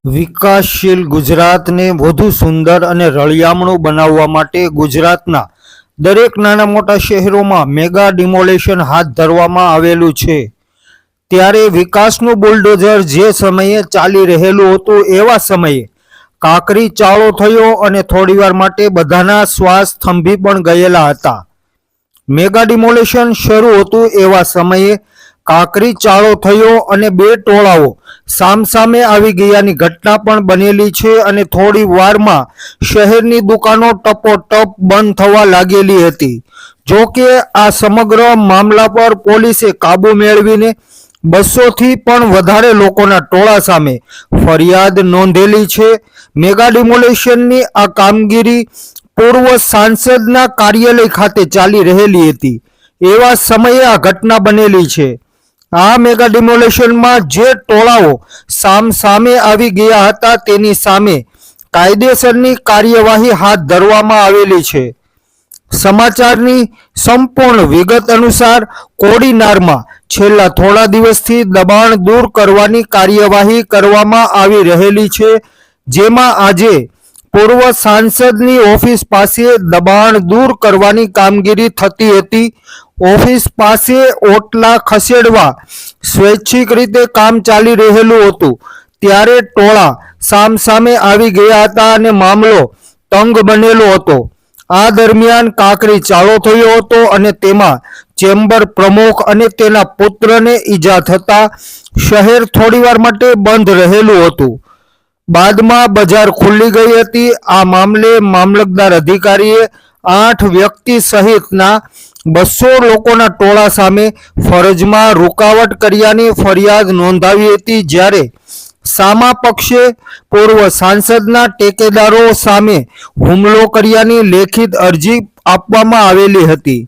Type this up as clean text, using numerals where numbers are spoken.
વિકાસશીલ ગુજરાતને વધુ સુંદર અને રળિયામણું બનાવવા માટે ગુજરાતના દરેક નાના મોટા શહેરોમાં મેગા ડિમોલેશન હાથ ધરવામાં આવેલું છે। ત્યારે વિકાસનું બુલડોઝર જે સમયે ચાલી રહેલું હતું એવા સમયે કાંકરી ચાળો થયો અને થોડીવાર માટે બધાના શ્વાસ થંભી પણ ગયેલા હતા। મેગા ડિમોલેશન શરૂ હતું એવા સમયે કાંકરી ચાળો થયો અને બે ટોળાઓ સામસામે આવી ગયાની ઘટના પણ બનેલી છે અને થોડી વારમાં શહેરની દુકાનો ટપોટપ બંધ થવા લાગેલી હતી। જો કે આ સમગ્ર મામલા પર પોલીસે કાબુ મેળવીને 200થી પણ વધારે લોકોના ટોળા સામે ફરિયાદ નોંધેલી છે। મેગા ડિમોલેશનની આ કામગીરી પૂર્વ સાંસદના કાર્યાલય ખાતે ચાલી રહેલી હતી એવા સમયે આ ઘટના બનેલી છે। આ મેગા ડિમોલેશનમાં જે ટોળાઓ સામે આવી ગયા હતા તેની સામે કાયદેસરની કાર્યવાહી હાથ ધરવામાં આવેલી છે। સમાચારની સંપૂર્ણ વિગત અનુસાર કોડીનારમાં છેલ્લા થોડા દિવસથી દબાણ દૂર કરવાની કાર્યવાહી કરવામાં આવી રહેલી છે, જેમાં આજે પૂર્વ સાંસદની ઓફિસ પાસે દબાણ દૂર કરવાની કામગીરી થતી હતી। ઓફિસ પાસે ઓટલા ખસેડવા સ્વૈચ્છિક રીતે કામ ચાલી રહેલું હતું ત્યારે ટોળા સામસામે આવી ગયા હતા અને મામલો તંગ બનેલો હતો। આ દરમિયાન કાંકરી ચાળો થયો હતો અને તેમાં ચેમ્બર પ્રમુખ અને તેના પુત્રને ઈજા થતા શહેર થોડીવાર માટે બંધ રહેલું હતું। બાદમાં બજાર ખુલ્લી ગઈ હતી। આ મામલે મામલતદાર અધિકારીએ 8 વ્યક્તિ સહિતના 200 લોકોના ટોળા સામે ફરજમાં રૂકાવટ કર્યાની ફરિયાદ નોંધાવી હતી, જ્યારે સામા પક્ષે પૂર્વ સાંસદના ટેકેદારો સામે હુમલો કર્યાની લેખિત અરજી આપવામાં આવેલી હતી।